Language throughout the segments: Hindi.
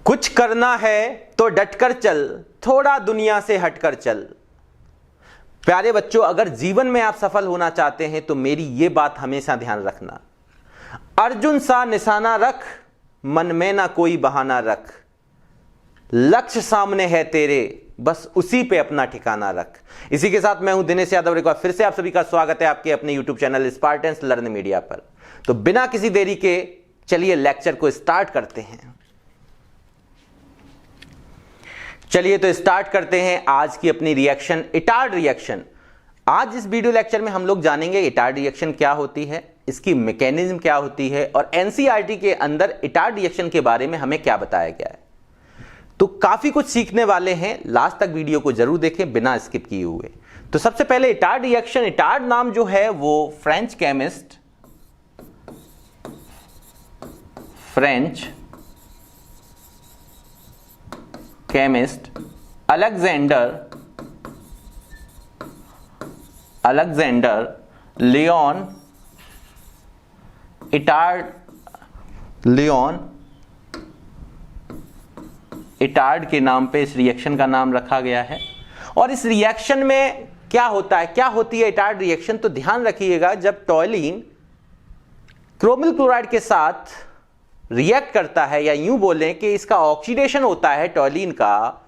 कुछ करना है तो डटकर चल, थोड़ा दुनिया से हटकर चल। प्यारे बच्चों, अगर जीवन में आप सफल होना चाहते हैं तो मेरी ये बात हमेशा ध्यान रखना। अर्जुन सा निशाना रख, मन में ना कोई बहाना रख। लक्ष्य सामने है तेरे, बस उसी पे अपना ठिकाना रख। इसी के साथ मैं हूं दिनेश यादव। एक बार फिर से आप सभी का स्वागत है आपके अपने YouTube channel Spartans learn media पर। तो बिना किसी देरी के चलिए लेक्चर को स्टार्ट करते हैं। चलिए तो स्टार्ट करते हैं आज की अपनी रिएक्शन, इटार्ड रिएक्शन। आज इस वीडियो लेक्चर में हम लोग जानेंगे इटार्ड रिएक्शन क्या होती है, इसकी मैकेनिज्म क्या होती है और एनसीईआरटी के अंदर इटार्ड रिएक्शन के बारे में हमें क्या बताया गया है। तो काफी कुछ सीखने वाले हैं, लास्ट तक वीडियो को जरूर देखें बिना स्किप किए हुए। तो सबसे पहले इटार्ड रिएक्शन, इटार्ड नाम जो है वो French chemist Alexander Leon Itard के नाम पे इस रिएक्शन का नाम रखा गया है। और इस रिएक्शन में क्या होता है, क्या होती है इटार्ड रिएक्शन, तो ध्यान रखिएगा जब टॉयलीन क्रोमिल क्लोराइड के साथ रिएक्ट करता है, या यूं बोलें कि इसका ऑक्सीडेशन होता है टॉयलीन का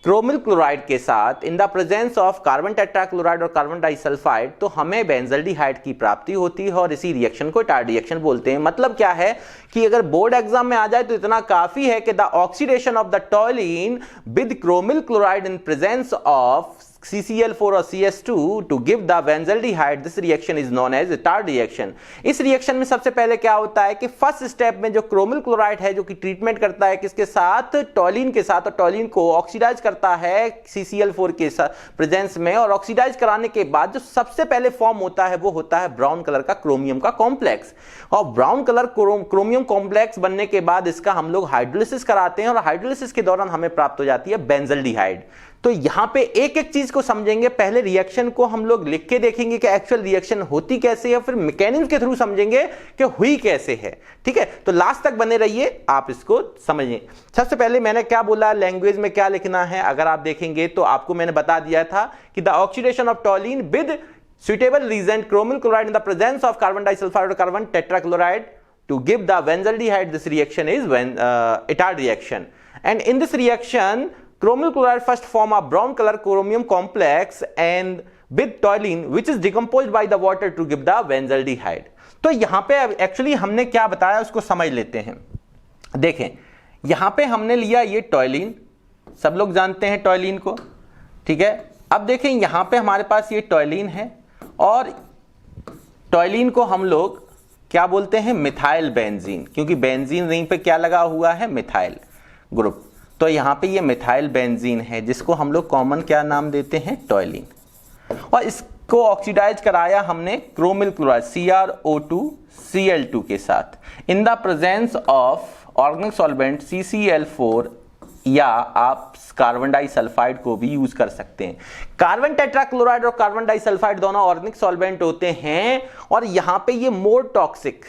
क्रोमिल क्लोराइड के साथ in the presence of carbon tetrachloride और कार्बन डाइसल्फाइड, तो हमें बेंजल्डिहाइड की प्राप्ति होती है और इसी रिएक्शन को इटार्ड रिएक्शन बोलते हैं। मतलब क्या है कि अगर बोर्ड एग्जाम में आ जाए तो इतना काफी है कि the oxidation of the toluene with chromyl chloride in presence of CCl4 और CS2 to give the benzaldehyde, this reaction is known as Etard reaction. इस रिएक्शन में सबसे पहले क्या होता है कि फर्स्ट स्टेप में जो क्रोमिल क्लोराइड है जो कि ट्रीटमेंट करता है किसके साथ, टॉयलीन के साथ, और टॉयलीन को ऑक्सीडाइज करता है CCl4 के साथ प्रेजेंस में। और ऑक्सीडाइज कराने के बाद जो सबसे पहले फॉर्म होता है वो होता है ब्राउन कलर का क्रोमियम का कॉम्प्लेक्स। और ब्राउन कलर क्रोमियम कॉम्प्लेक्स बनने के बाद इसका हम लोग हाइड्रोलिसिस कराते हैं और हाइड्रोलिसिस के दौरान हमें प्राप्त हो जाती है बेंजल्डिहाइड। तो यहां पे एक एक चीज को समझेंगे। पहले रिएक्शन को हम लोग लिख के देखेंगे कि एक्चुअल रिएक्शन होती कैसे है, फिर मैकेनिज्म के थ्रू समझेंगे कि हुई कैसे है। ठीक है, तो लास्ट तक बने रहिए, आप इसको समझें। सबसे पहले मैंने क्या बोला, लैंग्वेज में क्या लिखना है, अगर आप देखेंगे तो आपको मैंने बता दिया था कि the oxidation of toluene with suitable reagent chromyl chloride in the presence of carbon disulfide or carbon tetrachloride to give the benzaldehyde, this reaction is Itard reaction. And in this reaction chromyl chloride first form a brown color chromium complex and with toluene which is decomposed by the water to give the benzaldehyde. तो यहां पे एक्चुअली हमने क्या बताया उसको समझ लेते हैं। देखें यहां पे हमने लिया ये टॉयलीन, सब लोग जानते हैं टॉयलीन को, ठीक है। अब देखें यहां पे हमारे पास ये टॉयलीन है और टॉयलीन को हम लोग क्या बोलते हैं, मिथाइल बेंजीन, क्योंकि बेंजीन रिंग पे क्या लगा हुआ है, मिथाइल ग्रुप। तो यहां पे ये मिथाइल बेंजीन है जिसको हम लोग कॉमन क्या नाम देते हैं, टॉयलीन। और इसको ऑक्सीडाइज कराया हमने क्रोमिल क्लोराइड CrO2Cl2 के साथ in the presence of organic solvent CCl4, या आप कार्बन डाइसल्फाइड को भी यूज कर सकते हैं। कार्बन टेट्राक्लोराइड और कार्बन डाइसल्फाइड दोनों ऑर्गेनिक सॉल्वेंट होते हैं और यहां पे ये मोर टॉक्सिक,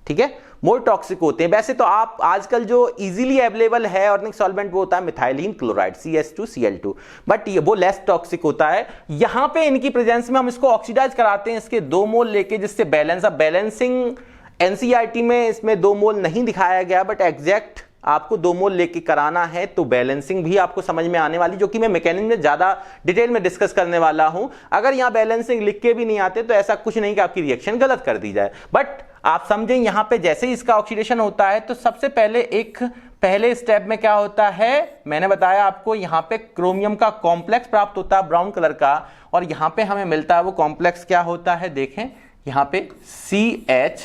ठीक है, मोर टॉक्सिक होते हैं। वैसे तो आप आजकल जो इजीली अवेलेबल है ऑर्गेनिक सॉल्वेंट वो होता है मिथाइलिन क्लोराइड CS2Cl2, बट ये वो लेस टॉक्सिक होता है। यहां पे इनकी प्रेजेंस में हम इसको ऑक्सीडाइज कराते हैं इसके 2 मोल लेके, जिससे बैलेंस। अब बैलेंसिंग एनसीईआरटी में इसमें 2 मोल नहीं दिखाया गया, बट एग्जैक्ट आपको 2 मोल लेके कराना है तो बैलेंसिंग भी आपको समझ में आने वाली, जो कि मैं मैकेनिज्म में ज्यादा डिटेल में डिस्कस करने वाला हूं। अगर यहां बैलेंसिंग लिख के भी नहीं आते तो ऐसा कुछ नहीं कि आपकी रिएक्शन गलत कर दी जाए, बट आप समझें यहां पे जैसे ही इसका ऑक्सीडेशन होता है तो सबसे पहले स्टेप में क्या होता है, मैंने बताया आपको यहां पे क्रोमियम का कॉम्प्लेक्स प्राप्त होता है ब्राउन कलर का, और यहां पे हमें मिलता है वो कॉम्प्लेक्स क्या होता है, देखें यहां पे CH।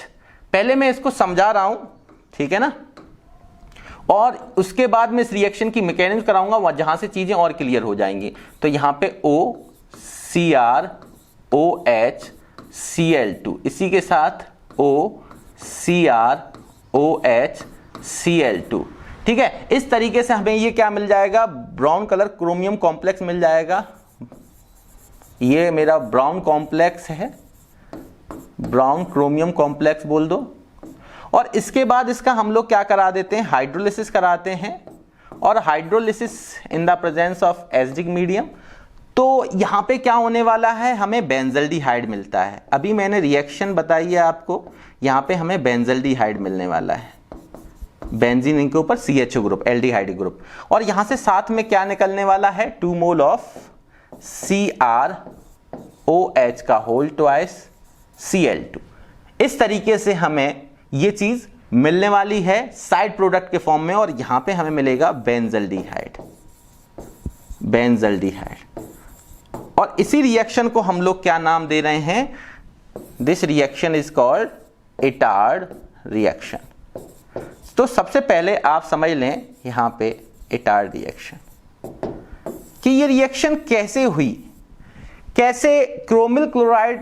पहले मैं इसको समझा रहा हूं, ठीक है ना, और उसके बाद में इस रिएक्शन की मैकेनिज्म कराऊंगा वहां जहां से चीजें और क्लियर हो जाएंगी। तो यहां पे OCrOHCl2, इसी के साथ OCrOHCl2, ठीक है। इस तरीके से हमें ये क्या मिल जाएगा, ब्राउन कलर क्रोमियम कॉम्प्लेक्स मिल जाएगा। ये मेरा ब्राउन कॉम्प्लेक्स है, ब्राउन क्रोमियम कॉम्प्लेक्स बोल दो। और इसके बाद इसका हम लोग क्या करा देते हैं, हाइड्रोलिसिस कराते हैं, और hydrolysis in the presence of acidic medium. तो यहाँ पे क्या होने वाला है, हमें बेंजल्डिहाइड मिलता है। अभी मैंने रिएक्शन बताई है आपको, यहाँ पे हमें बेंजल्डिहाइड मिलने वाला है, बेंजीन के ऊपर CHO ग्रुप, एल्डिहाइड ग्रुप, और यहाँ से साथ में क्या निकलने वाला है, 2 मोल ऑफ CrOH का होल ट्वाइस Cl2। इस तरीके से हमें ये चीज मिलने वाली है साइड प्रोडक्ट के फॉर्म में, और यहां पे हमें मिलेगा बेंजल्डिहाइड, बेंजल्डिहाइड। और इसी रिएक्शन को हम लोग क्या नाम दे रहे हैं, this reaction is called Etard reaction. तो सबसे पहले आप समझ लें यहां पे इटार्ड रिएक्शन कि ये रिएक्शन कैसे हुई, कैसे क्रोमिल क्लोराइड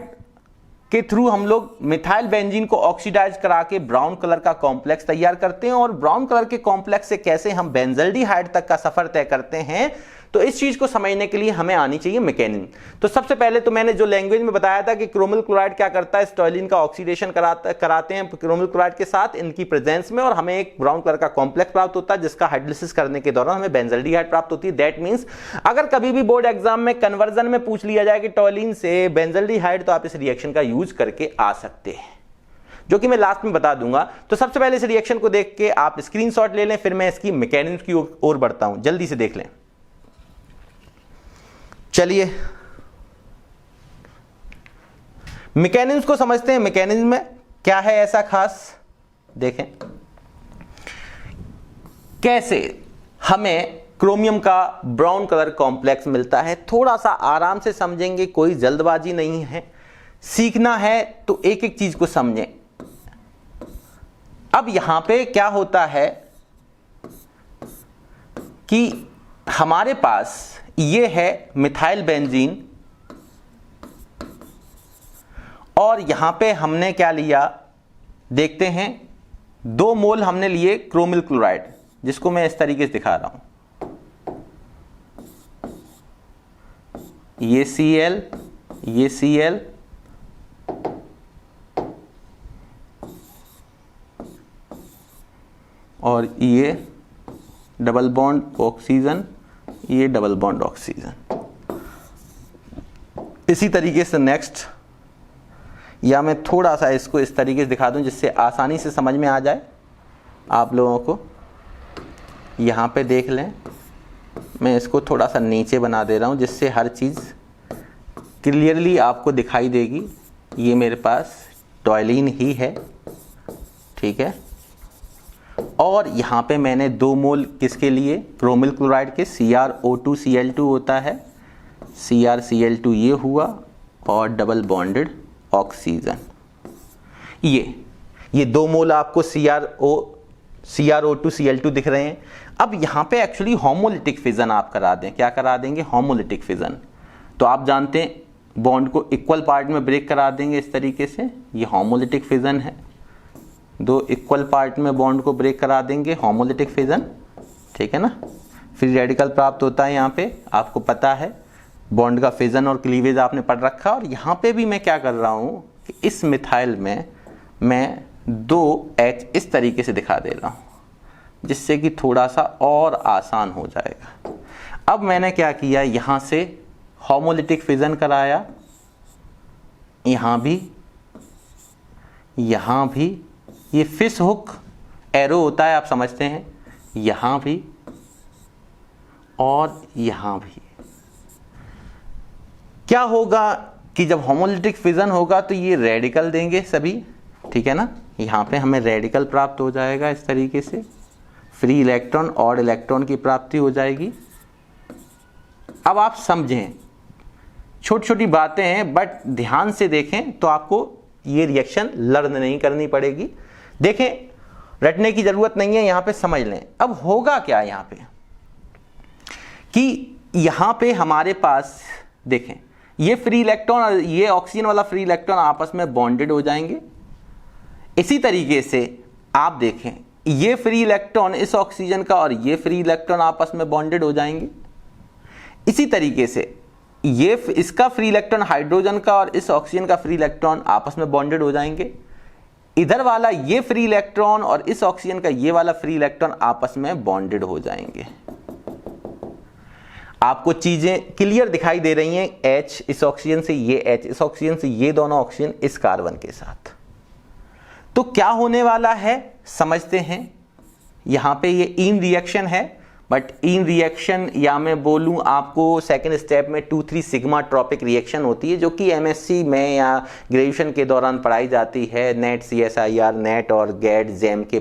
के थ्रू हम लोग मिथाइल बेंजीन को ऑक्सीडाइज करा के ब्राउन कलर का कॉम्प्लेक्स तैयार करते हैं, और ब्राउन कलर के कॉम्प्लेक्स से कैसे हम बेंजल्डिहाइड तक का सफर तय करते हैं। तो इस चीज को समझने के लिए हमें आनी चाहिए मैकेनिज्म। तो सबसे पहले तो मैंने जो लैंग्वेज में बताया था कि क्रोमिल क्लोराइड क्या करता है, टॉयलिन का ऑक्सीडेशन कराते हैं क्रोमिल क्लोराइड के साथ इनकी प्रेजेंस में, और हमें एक ब्राउन कलर का कॉम्प्लेक्स प्राप्त होता है जिसका हाइड्रोलिसिस करने के दौरान हमें बेंजल्डिहाइड प्राप्त होती है। दैट मींस अगर कभी भी बोर्ड एग्जाम में कन्वर्जन में पूछ लिया जाए कि टॉयलिन से बेंजल्डिहाइड, तो आप इस रिएक्शन का यूज करके आ सकते हैं, जो कि मैं लास्ट में बता दूंगा। तो सबसे पहले इस रिएक्शन को देख के आप स्क्रीनशॉट ले लें, फिर मैं इसकी मैकेनिज्म की ओर बढ़ता हूं, जल्दी से देख लें। चलिए मैकेनिज्म को समझते हैं, मैकेनिज्म में क्या है ऐसा खास, देखें कैसे हमें क्रोमियम का ब्राउन कलर कॉम्प्लेक्स मिलता है। थोड़ा सा आराम से समझेंगे, कोई जल्दबाजी नहीं है, सीखना है तो एक एक चीज को समझें। अब यहां पे क्या होता है कि हमारे पास ये है मिथाइल बेंजीन, और यहां पे हमने क्या लिया, देखते हैं 2 मोल हमने लिए क्रोमिल क्लोराइड, जिसको मैं इस तरीके से दिखा रहा हूं, ये Cl, ये Cl, और ये डबल बॉन्ड ऑक्सीजन, ये डबल बॉन्ड ऑक्सीजन। इसी तरीके से नेक्स्ट, या मैं थोड़ा सा इसको इस तरीके से दिखा दूं जिससे आसानी से समझ में आ जाए आप लोगों को। यहाँ पे देख लें, मैं इसको थोड़ा सा नीचे बना दे रहा हूं जिससे हर चीज़ क्लियरली आपको दिखाई देगी। ये मेरे पास टॉयलिन ही है, ठीक है, और यहाँ पे मैंने 2 मोल किसके लिए, क्रोमिल क्लोराइड के, CrO2 Cl2 होता है, CrCl2 ये हुआ, और डबल बॉन्डेड ऑक्सीजन, ये 2 मोल आपको CrO2 Cl2 दिख रहे हैं। अब यहाँ पे एक्चुअली होमोलिटिक फिजन आप करा दें, क्या करा देंगे, होमोलिटिक फिजन। तो आप जानते हैं बॉन्ड को इक्वल पार्ट में ब्रेक करा देंगे इस तरीके से, ये होमोलिटिक फिजन है। 2 इक्वल पार्ट में बॉन्ड को ब्रेक करा देंगे, होमोलिटिक फिजन, ठीक है ना। फ्री रेडिकल प्राप्त होता है, यहाँ पे आपको पता है बॉन्ड का फिजन और क्लीवेज आपने पढ़ रखा। और यहाँ पे भी मैं क्या कर रहा हूँ कि इस मिथाइल में मैं 2H इस तरीके से दिखा दे रहा हूँ, जिससे कि थोड़ा सा और आसान हो जाएगा। अब मैंने क्या किया, यहाँ से होमोलिटिक फिजन कराया, यहाँ भी ये फिश हुक एरो होता है, आप समझते हैं, यहाँ भी और यहाँ भी। क्या होगा कि जब होमोलिटिक फिजन होगा तो ये रेडिकल देंगे सभी, ठीक है ना। यहाँ पे हमें रेडिकल प्राप्त हो जाएगा इस तरीके से, फ्री इलेक्ट्रॉन और इलेक्ट्रॉन की प्राप्ति हो जाएगी। अब आप समझें, छोटी छोटी बातें हैं बट ध्यान से देखें तो आपको ये रिएक्शन लर्न नहीं करनी पड़ेगी। देखें, रटने की जरूरत नहीं है, यहां पे समझ लें। अब होगा क्या यहां पे कि यहां पे हमारे पास देखें, ये फ्री इलेक्ट्रॉन और ये ऑक्सीजन वाला फ्री इलेक्ट्रॉन आपस में बॉन्डेड हो जाएंगे। इसी तरीके से आप देखें, ये फ्री इलेक्ट्रॉन इस ऑक्सीजन का और ये फ्री इलेक्ट्रॉन आपस में बॉन्डेड हो जाएंगे। इसी तरीके से ये इसका फ्री इलेक्ट्रॉन हाइड्रोजन का और इस ऑक्सीजन का फ्री इलेक्ट्रॉन आपस में बॉन्डेड हो जाएंगे। इधर वाला ये फ्री इलेक्ट्रॉन और इस ऑक्सीजन का ये वाला फ्री इलेक्ट्रॉन आपस में बॉन्डेड हो जाएंगे। आपको चीजें क्लियर दिखाई दे रही हैं। H इस ऑक्सीजन से, ये H इस ऑक्सीजन से, ये दोनों ऑक्सीजन इस कार्बन के साथ। तो क्या होने वाला है समझते हैं। यहां पे ये इन रिएक्शन है, बट इन रिएक्शन या मैं बोलूं आपको सेकेंड स्टेप में 2,3 सिग्मा ट्रॉपिक रिएक्शन होती है, जो कि एमएससी में या ग्रेजुएशन के दौरान पढ़ाई जाती है नेट, CSIR, नेट और गेट, जेम के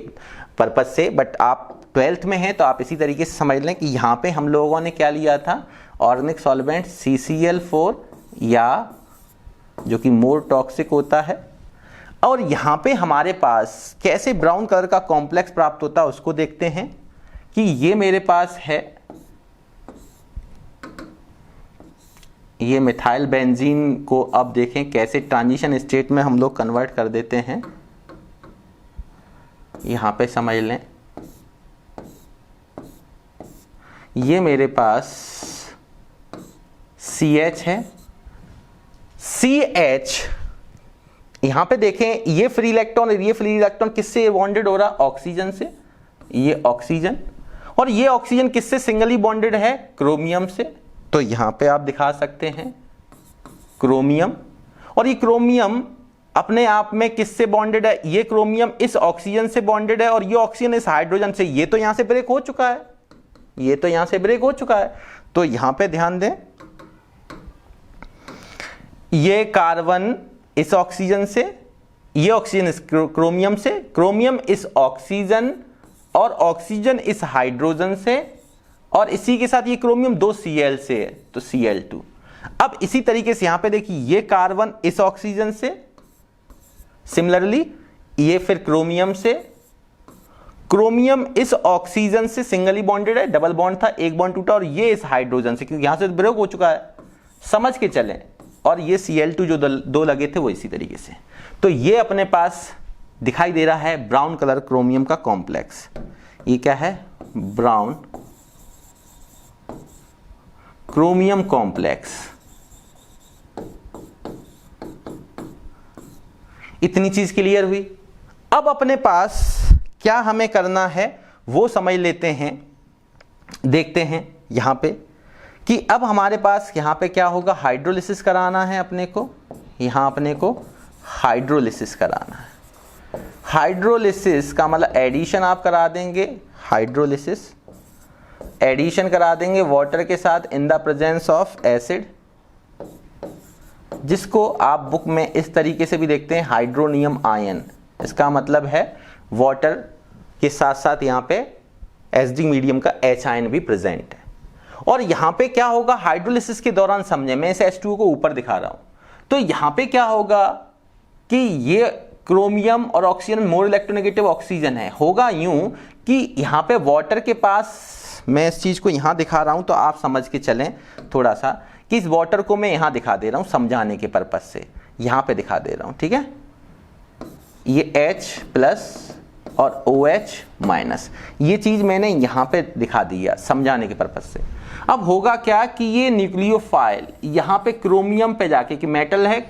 पर्पज से। बट आप 12th में हैं तो आप इसी तरीके से समझ लें कि यहाँ पे हम लोगों ने क्या लिया था, ऑर्गेनिक सॉल्वेंट CCl4, या जो कि मोर टॉक्सिक होता है। और यहाँ पे हमारे पास कैसे ब्राउन कलर का कॉम्प्लेक्स प्राप्त होता है उसको देखते हैं कि ये मेरे पास है, ये मिथाइल बेंजीन को अब देखें कैसे ट्रांजिशन स्टेट में हम लोग कन्वर्ट कर देते हैं। यहां पे समझ लें, ये मेरे पास CH है। CH यहां पे देखें, ये फ्री इलेक्ट्रॉन और ये फ्री इलेक्ट्रॉन किससे बॉन्डेड हो रहा, ऑक्सीजन से। ये ऑक्सीजन, और ये ऑक्सीजन किससे सिंगली बॉन्डेड है, क्रोमियम से। तो यहां पे आप दिखा सकते हैं क्रोमियम, और ये क्रोमियम अपने आप में किससे बॉन्डेड है, ये क्रोमियम इस ऑक्सीजन से बॉन्डेड है, और ये ऑक्सीजन इस हाइड्रोजन से। ये तो यहां से ब्रेक हो चुका है, ये तो यहां से ब्रेक हो चुका है। तो यहां पे ध्यान दें, ये कार्बन इस ऑक्सीजन से, ये ऑक्सीजन इस क्रोमियम से, क्रोमियम इस ऑक्सीजन और ऑक्सीजन इस हाइड्रोजन से, और इसी के साथ ये क्रोमियम 2 Cl से है तो Cl2। अब इसी तरीके से यहां पे देखिए, ये कार्बन इस ऑक्सीजन से, सिमिलरली ये फिर क्रोमियम से, क्रोमियम इस ऑक्सीजन से सिंगली बॉन्डेड है, डबल बॉन्ड था, एक बॉन्ड टूटा, और ये इस हाइड्रोजन से, क्योंकि यहां से ब्रेक हो चुका है, समझ के चलें। और ये Cl2 जो दो लगे थे वो इसी तरीके से। तो ये अपने पास दिखाई दे रहा है ब्राउन कलर क्रोमियम का कॉम्प्लेक्स। ये क्या है, ब्राउन क्रोमियम कॉम्प्लेक्स। इतनी चीज क्लियर हुई। अब अपने पास क्या हमें करना है वो समझ लेते हैं, देखते हैं यहां पे कि अब हमारे पास यहां पे क्या होगा, हाइड्रोलिसिस कराना है अपने को। यहां अपने को हाइड्रोलिसिस कराना है। हाइड्रोलिसिस का मतलब एडिशन आप करा देंगे, हाइड्रोलिसिस एडिशन करा देंगे वाटर के साथ in the presence of acid, जिसको आप बुक में इस तरीके से भी देखते हैं, हाइड्रोनियम आयन। इसका मतलब है वाटर के साथ साथ यहाँ पे एसिडिक मीडियम का H आयन भी प्रेजेंट है। और यहाँ पे क्या होगा, हाइड्रोलिसिस के दौरान समझे, मैं इस H2O को ऊपर दिखा रहा हूं, तो यहाँ पे क्या होगा कि ये क्रोमियम और ऑक्सीजन मोर इलेक्ट्रोनेगेटिव ऑक्सीजन है। होगा यूं कि यहाँ पे वाटर के पास, मैं इस चीज को यहाँ दिखा रहा हूं तो आप समझ के चलें थोड़ा सा, कि इस वाटर को मैं यहाँ दिखा दे रहा हूं समझाने के पर्पज से, यहाँ पे दिखा दे रहा हूं, ठीक है। ये H प्लस और OH माइनस, ये चीज मैंने यहाँ पे दिखा दी है समझाने के पर्पज से। अब होगा क्या कि ये न्यूक्लियोफाइल यहाँ पे क्रोमियम पे जाके, कि मेटल है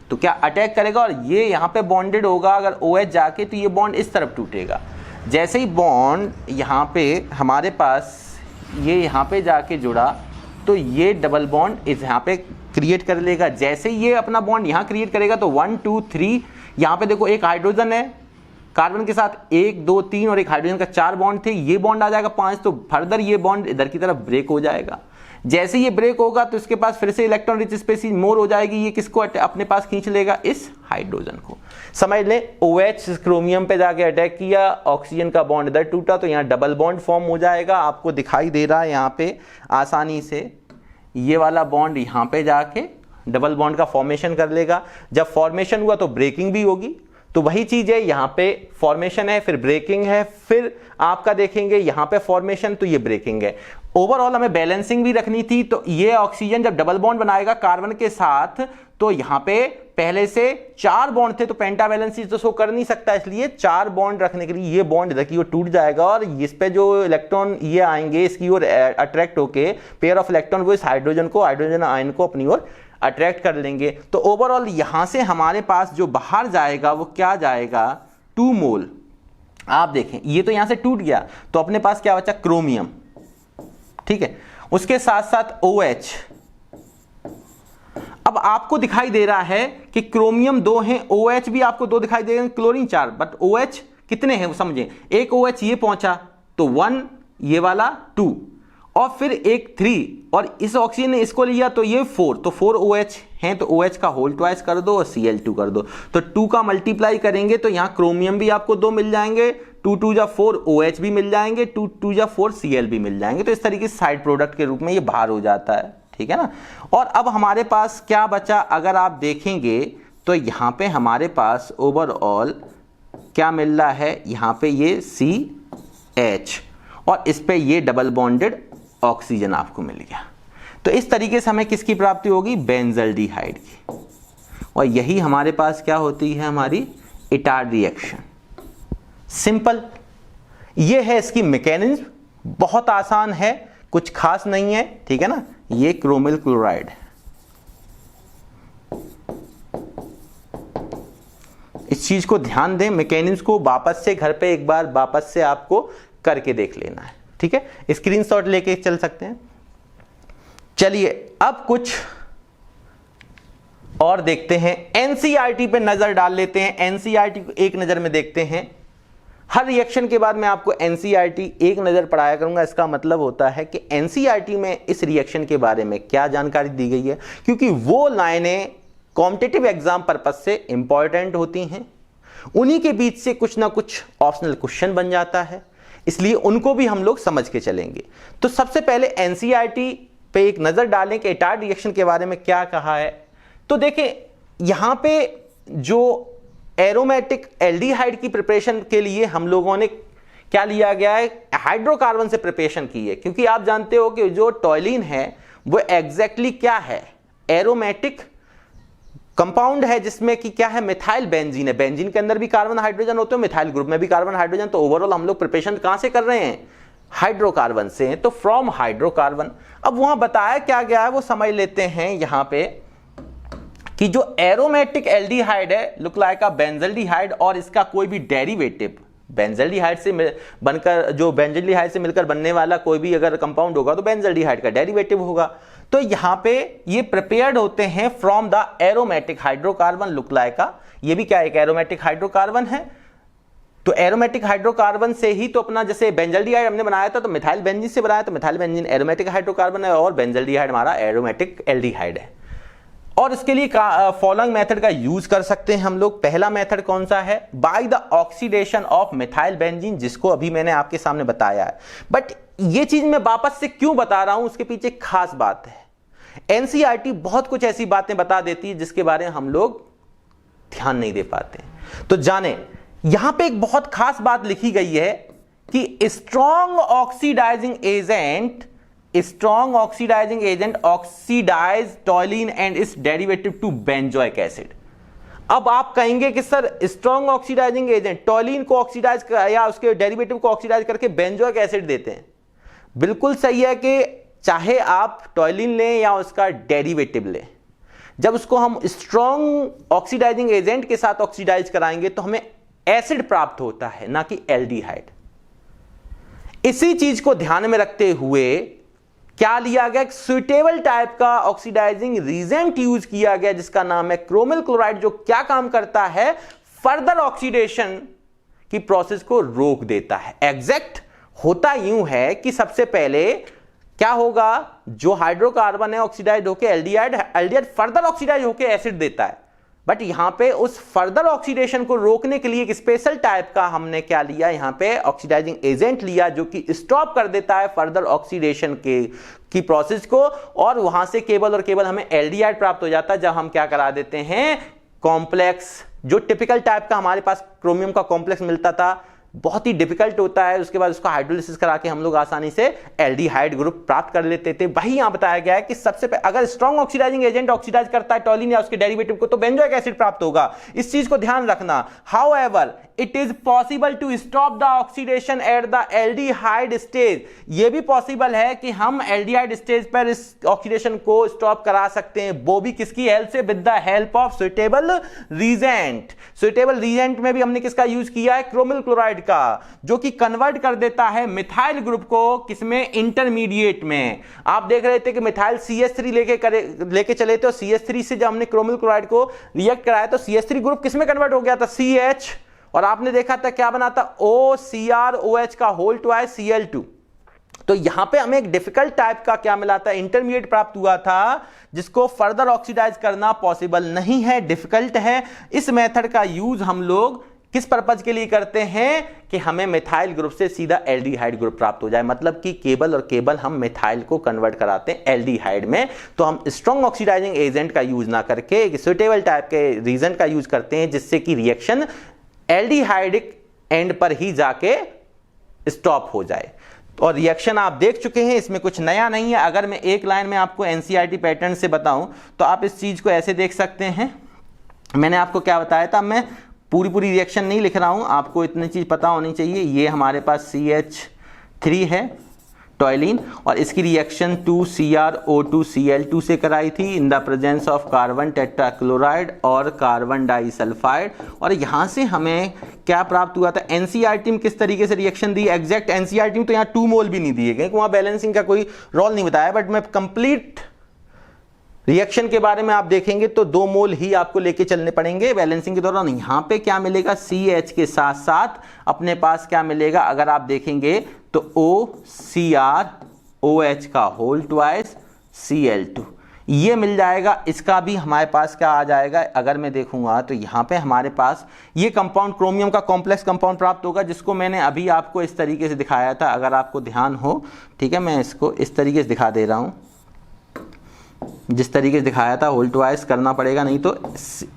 तो क्या अटैक करेगा, और ये यहाँ पे बॉन्डेड होगा अगर OH जाके, तो ये बॉन्ड इस तरफ टूटेगा। जैसे ही बॉन्ड यहाँ पे हमारे पास ये यहाँ पे जाके जुड़ा, तो ये डबल बॉन्ड इस यहाँ पे क्रिएट कर लेगा। जैसे ही ये अपना बॉन्ड यहाँ क्रिएट करेगा तो 1 2 3, यहाँ पे देखो एक हाइड्रोजन है कार्बन के साथ, 1 2 3 और एक हाइड्रोजन का 4 बॉन्ड थे, ये बॉन्ड आ जाएगा 5, तो फर्दर ये बॉन्ड इधर की तरफ ब्रेक हो जाएगा। जैसे ये ब्रेक होगा तो इसके पास फिर से इलेक्ट्रॉन रिच स्पेसीज मोर हो जाएगी, ये किसको अपने पास खींच लेगा, इस हाइड्रोजन को। समझ ले, OH क्रोमियम पे जाके अटैक किया, ऑक्सीजन का बॉन्ड इधर टूटा, तो यहाँ डबल बॉन्ड फॉर्म हो जाएगा। आपको दिखाई दे रहा है यहाँ पे आसानी से, ये वाला बॉन्ड यहाँ पे जाके डबल बॉन्ड का फॉर्मेशन कर लेगा। जब फॉर्मेशन हुआ तो ब्रेकिंग भी होगी, तो वही चीज है, यहाँ पे फॉर्मेशन है, फिर ब्रेकिंग है, फिर आपका देखेंगे यहाँ पे फॉर्मेशन, तो ये ब्रेकिंग है। ओवरऑल हमें बैलेंसिंग भी रखनी थी, तो ये ऑक्सीजन जब डबल बॉन्ड बनाएगा कार्बन के साथ, तो यहाँ पे पहले से 4 बॉन्ड थे, तो पेंटावैलेंसी तो शो कर नहीं सकता, इसलिए 4 बॉन्ड रखने के लिए ये बॉन्ड इधर की ओर टूट जाएगा, और इस पे जो इलेक्ट्रॉन ये आएंगे इसकी ओर अट्रैक्ट होके पेयर ऑफ इलेक्ट्रॉन वो इस हाइड्रोजन आयन को अपनी ओर अट्रैक्ट कर लेंगे। तो ओवरऑल यहां से हमारे पास जो बाहर जाएगा वो क्या जाएगा, 2 मोल। आप देखें ये तो यहां से टूट गया, तो अपने पास क्या बचा, क्रोमियम, ठीक है, उसके साथ साथ OH। अब आपको दिखाई दे रहा है कि क्रोमियम 2 है, OH भी आपको 2 दिखाई दे रहे हैं, क्लोरीन 4, बट OH कितने हैं समझे, एक OH ये पहुंचा तो 1, ये वाला 2, और फिर एक 3, और इस ऑक्सीजन ने इसको लिया तो ये 4, तो 4 OH हैं, तो OH का होल ट्वाइस कर दो और Cl2 कर दो, तो 2 का मल्टीप्लाई करेंगे तो यहां क्रोमियम भी आपको 2 मिल जाएंगे, 2 2 जा 4 OH भी मिल जाएंगे, 2 2 जा 4 Cl भी मिल जाएंगे। तो इस तरीके से साइड प्रोडक्ट के रूप में ये बाहर हो जाता है, ठीक है ना। और अब हमारे पास क्या बचा, अगर आप देखेंगे तो यहां पे हमारे पास ओवरऑल क्या मिल रहा है, यहां पे ये CH और इस पे ये डबल बॉन्डेड ऑक्सीजन आपको मिल गया। तो इस तरीके से हमें किसकी प्राप्ति होगी, बेंजल्डिहाइड की। और यही हमारे पास क्या होती है, हमारी इटार्ड रिएक्शन। सिंपल ये है इसकी मैकेनिज्म, बहुत आसान है, कुछ खास नहीं है, ठीक है ना। ये क्रोमिल क्लोराइड, इस चीज को ध्यान दें, मैकेनिज्म को वापस से घर पे एक बार वापस से आपको करके देख लेना है, ठीक है। स्क्रीनशॉट लेके चल सकते हैं। चलिए अब कुछ और देखते हैं, एनसीईआरटी पे नजर डाल लेते हैं। एनसीईआरटी को एक नजर में देखते हैं। हर रिएक्शन के बाद मैं आपको एनसीईआरटी एक नजर पढ़ाया करूंगा। इसका मतलब होता है कि एनसीईआरटी में इस रिएक्शन के बारे में क्या जानकारी दी गई है, क्योंकि वो लाइनें कॉम्पिटिटिव एग्जाम पर्पज से इंपॉर्टेंट होती हैं, उन्हीं के बीच से कुछ ना कुछ ऑप्शनल क्वेश्चन बन जाता है, इसलिए उनको भी हम लोग समझ के चलेंगे। तो सबसे पहले एनसीईआरटी पे एक नजर डालें कि इटार्ड रिएक्शन के बारे में क्या कहा है। तो देखें यहां पे जो एरोमेटिक एल्डिहाइड की प्रिपरेशन के लिए हम लोगों ने क्या लिया गया है, हाइड्रोकार्बन से प्रिपरेशन की है, क्योंकि आप जानते हो कि जो टॉयलिन है वो एग्जैक्टली क्या है, एरोमेटिक कंपाउंड है, जिसमें कि क्या है, मिथाइल बेंजीन है। बेंजीन के अंदर भी कार्बन हाइड्रोजन होते हैं, मिथाइल ग्रुप में भी कार्बन हाइड्रोजन। तो ओवरऑल हम लोग प्रिपरेशन कहां से कर रहे हैं, हाइड्रोकार्बन से, तो फ्रॉम हाइड्रोकार्बन। अब वहां बताया क्या गया है वो समझ लेते हैं यहां पे, कि जो एरोमेटिक एल्डिहाइड है लुक लाइक अ बेंजल्डिहाइड, और इसका कोई भी डेरिवेटिव बेंजल्डिहाइड से बनकर, जो बेंजल्डिहाइड से मिलकर बनने वाला कोई भी अगर कंपाउंड होगा तो बेंजल्डिहाइड का डेरिवेटिव होगा। तो यहां पे ये प्रिपेयर्ड होते हैं from the aromatic hydrocarbon look like अ, ये भी क्या एक एरोमेटिक हाइड्रोकार्बन है। तो एरोमेटिक हाइड्रोकार्बन से ही तो अपना जैसे बेंजल्डिहाइड हमने बनाया था तो मिथाइल बेंजीन से बनाया, तो मिथाइल बेंजीन एरोमेटिक हाइड्रोकार्बन है और बेंजल्डिहाइड हमारा एरोमेटिक एल्डिहाइड है। और इसके लिए फॉलोइंग मेथड का यूज कर सकते हैं हम लोग। पहला मेथड कौन सा है, by the oxidation of methyl benzene, जिसको अभी मैंने आपके सामने बताया है। बट ये चीज मैं वापस से क्यों बता रहा हूं, उसके पीछे खास बात है। एनसीईआरटी बहुत कुछ ऐसी बातें बता देती है जिसके बारे में हम लोग ध्यान नहीं दे पाते। तो जाने यहां पे एक बहुत खास बात लिखी गई है कि strong oxidizing agent oxidize toluene and its derivative to benzoic acid. अब आप कहेंगे कि sir strong oxidizing agent toluene को ऑक्सीडाइज या उसके डेरिवेटिव को ऑक्सीडाइज करके बेंजोइक एसिड देते हैं। बिल्कुल सही है कि चाहे आप टॉयलिन लें या उसका डेरिवेटिव लें, जब उसको हम स्ट्रॉन्ग ऑक्सीडाइजिंग एजेंट के साथ ऑक्सीडाइज कराएंगे तो हमें एसिड प्राप्त होता है, ना कि एल्डिहाइड। इसी चीज को ध्यान में रखते हुए क्या लिया गया, एक सुइटेबल टाइप का ऑक्सीडाइजिंग रीजेंट यूज किया गया जिसका नाम है क्रोमिल क्लोराइड, जो क्या काम करता है, फर्दर ऑक्सीडेशन की प्रोसेस को रोक देता है। एग्जैक्ट होता यूं है कि सबसे पहले क्या होगा, जो हाइड्रोकार्बन है ऑक्सीडाइज होकर एल्डिहाइड फर्दर ऑक्सीडाइज होकर एसिड देता है। बट यहां पे उस फर्दर ऑक्सीडेशन को रोकने के लिए एक स्पेशल टाइप का हमने क्या लिया, यहां पे ऑक्सीडाइजिंग एजेंट लिया, जो कि स्टॉप कर देता है फर्दर ऑक्सीडेशन की प्रोसेस को, और वहां से केवल और केवल हमें एल्डिहाइड प्राप्त हो जाता है जब हम क्या करा देते हैं, कॉम्प्लेक्स, जो टिपिकल टाइप का हमारे पास क्रोमियम का कॉम्प्लेक्स मिलता था, बहुत ही डिफिकल्ट होता है, उसके बाद उसको हाइड्रोलिसिस करा के हम लोग आसानी से एल्डिहाइड ग्रुप प्राप्त कर लेते थे। वही यहां बताया गया है कि सबसे पहले अगर स्ट्रॉन्ग ऑक्सीडाइजिंग एजेंट ऑक्सीडाइज करता है टॉयलिन या उसके डेरिवेटिव को, तो बेंजोइक एसिड प्राप्त होगा। इस चीज को ध्यान रखना। However it is possible to stop the oxidation at the aldehyde stage. ये भी पॉसिबल है कि हम एल्डिहाइड स्टेज पर इस ऑक्सीडेशन को स्टॉप करा सकते हैं, वो भी किसकी हेल्प से? With the help of suitable reagent. Suitable reagent में भी हमने किसका यूज किया है? क्रोमिल क्लोराइड का, जो कि कन्वर्ट कर देता है मिथाइल ग्रुप को किसमें? इंटरमीडिएट में। आप देख रहे थे कि मिथाइल CH3 लेके चले थे, CH3 से जब हमने क्रोमिल क्लोराइड को रिएक्ट कराया तो CH3 ग्रुप किसमें कन्वर्ट हो गया था? CH, और आपने देखा था क्या बना था? OCrOH का होल ट्वाइस Cl2। तो यहां पे हमें एक डिफिकल्ट टाइप का क्या मिला था? इंटरमीडिएट प्राप्त हुआ था, जिसको फर्दर ऑक्सीडाइज करना पॉसिबल नहीं है, डिफिकल्ट है। इस मेथड का यूज हम लोग किस पर्पज के लिए करते हैं? कि हमें मिथाइल ग्रुप से सीधा एल्डिहाइड ग्रुप प्राप्त हो जाए, मतलब कि केवल और केवल हम मिथाइल को कन्वर्ट कराते हैं एल्डिहाइड में। तो हम स्ट्रॉन्ग ऑक्सीडाइजिंग एजेंट का यूज ना करके एक सुइटेबल टाइप के रीजन का यूज करते हैं, जिससे कि रिएक्शन एल्डिहाइडिक एंड पर ही जाके स्टॉप हो जाए। और रिएक्शन आप देख चुके हैं, इसमें कुछ नया नहीं है। अगर मैं एक लाइन में आपको एनसीईआरटी पैटर्न से बताऊं तो आप इस चीज को ऐसे देख सकते हैं। मैंने आपको क्या बताया था? मैं पूरी रिएक्शन नहीं लिख रहा हूं, आपको इतनी चीज पता होनी चाहिए। ये हमारे पास CH3 है टॉयलिन, और इसकी रिएक्शन 2CrO2Cl2 से कराई थी इन the presence of carbon tetrachloride और कार्बन डाइसल्फाइड। और यहां से हमें क्या प्राप्त हुआ था? एनसीईआरटी में किस तरीके से रिएक्शन दी? एग्जैक्ट एनसीईआरटी में तो यहाँ 2 मोल भी नहीं दिए गए, वहां बैलेंसिंग का कोई रोल नहीं बताया, बट मैं कंप्लीट रिएक्शन के बारे में आप देखेंगे तो 2 मोल ही आपको लेके चलने पड़ेंगे बैलेंसिंग के दौरान। यहां पे क्या मिलेगा? CH के साथ साथ अपने पास क्या मिलेगा? अगर आप देखेंगे तो OCrOH का होल ट्वाइस Cl2 ये मिल जाएगा। इसका भी हमारे पास क्या आ जाएगा? अगर मैं देखूंगा तो यहां पे हमारे पास ये कंपाउंड क्रोमियम का कॉम्प्लेक्स कंपाउंड प्राप्त होगा, जिसको मैंने अभी आपको इस तरीके से दिखाया था। अगर आपको ध्यान हो, ठीक है, मैं इसको इस तरीके से दिखा दे रहा हूं, जिस तरीके से दिखाया था। होल ट्वाइस करना पड़ेगा, नहीं तो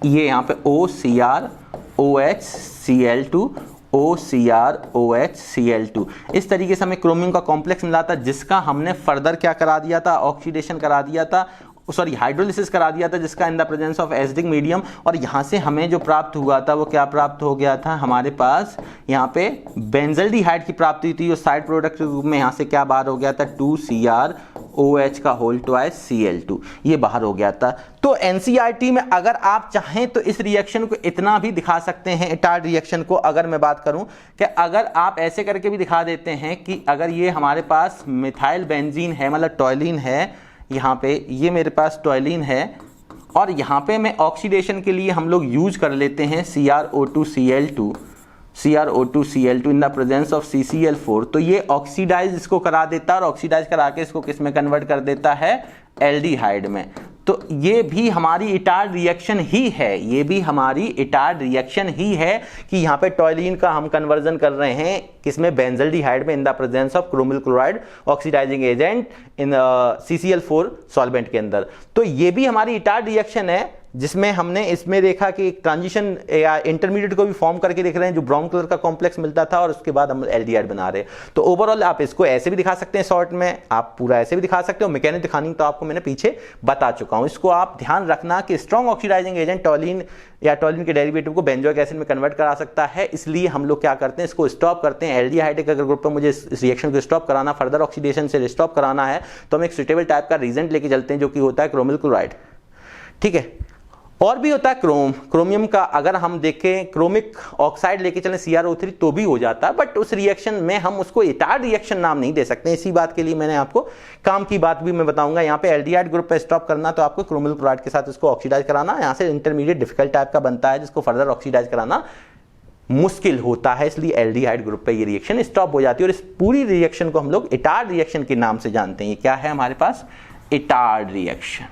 ये यहाँ पे OCrOH Cl2 OCrOH Cl2 इस तरीके से हमें क्रोमियम का कॉम्प्लेक्स मिला था, जिसका हमने फर्दर क्या करा दिया था? ऑक्सीडेशन करा दिया था, सॉरी हाइड्रोलिसिस करा दिया था, जिसका इन the presence of acidic medium. और यहाँ से हमें जो प्राप्त हुआ था वो क्या प्राप्त हो गया था? हमारे पास यहाँ पे बेंजल्डिहाइड की प्राप्ति हुई थी, जो साइड प्रोडक्ट के रूप में यहाँ से क्या बाहर हो गया था? 2CrOH का होल ट्वाइस Cl2 ये बाहर हो गया था। तो एनसीईआरटी में अगर आप चाहें तो इस रिएक्शन को इतना भी दिखा सकते हैं, इटार्ड रिएक्शन को। अगर मैं बात करूं कि अगर आप ऐसे करके भी दिखा देते हैं कि अगर ये हमारे पास मिथाइल बेंजीन है, मतलब टॉयलिन है, यहाँ पे ये मेरे पास टॉयलिन है, और यहाँ पे मैं ऑक्सीडेशन के लिए हम लोग यूज कर लेते हैं CrO2Cl2 in the presence of CCl4। तो ये ऑक्सीडाइज इसको करा देता है, और ऑक्सीडाइज करा के इसको किस में कन्वर्ट कर देता है? एल्डिहाइड में। तो ये भी हमारी इटार्ड रिएक्शन ही है, ये भी हमारी इटार्ड रिएक्शन ही है कि यहाँ पे टॉयलिन का हम कन्वर्जन कर रहे हैं किसमें? बेंजल्डिहाइड में in the presence of chromyl chloride oxidizing agent in CCl4 solvent के अंदर। तो ये भी हमारी इटार्ड रिएक्शन है, जिसमें हमने इसमें देखा कि ट्रांजिशन या इंटरमीडिएट को भी फॉर्म करके देख रहे हैं, जो ब्राउन कलर का कॉम्प्लेक्स मिलता था, और उसके बाद हम एल्डिहाइड बना रहे हैं। तो ओवरऑल आप इसको ऐसे भी दिखा सकते हैं शॉर्ट में, आप पूरा ऐसे भी दिखा सकते हो। मैकेनिक दिखानी तो आपको मैंने पीछे बता चुका हूं। इसको आप ध्यान रखना कि स्ट्रॉन्ग ऑक्सीडाइजिंग एजेंट टॉलिन या टॉलिन के डेरिवेटिव को बेंजोइक एसिड में कन्वर्ट करा सकता है, इसलिए हम लोग क्या करते हैं? इसको स्टॉप करते हैं। एल्डिहाइड अगर ग्रुप पर मुझे इस रिएक्शन को स्टॉप कराना, फर्दर ऑक्सीडेशन से स्टॉप कराना है, तो हम एक सुइटेबल टाइप का रीजेंट लेके चलते हैं, जो कि होता है क्रोमिल क्लोराइड। ठीक है, और भी होता है क्रोमियम का। अगर हम देखें क्रोमिक ऑक्साइड लेके चलें CrO3 तो भी हो जाता है, बट उस रिएक्शन में हम उसको इटार्ड रिएक्शन नाम नहीं दे सकते। इसी बात के लिए मैंने आपको काम की बात भी मैं बताऊंगा। यहाँ पे एल्डिहाइड ग्रुप पे स्टॉप करना तो आपको क्रोमिल क्लोराइड के साथ इसको ऑक्सीडाइज कराना, यहाँ से इंटरमीडिएट डिफिकल्ट टाइप का बनता है, जिसको फर्दर ऑक्सीडाइज कराना मुश्किल होता है, इसलिए एल्डिहाइड ग्रुप पे ये रिएक्शन स्टॉप हो जाती है। और इस पूरी रिएक्शन को हम लोग इटार्ड रिएक्शन के नाम से जानते हैं। ये क्या है हमारे पास? Etard reaction.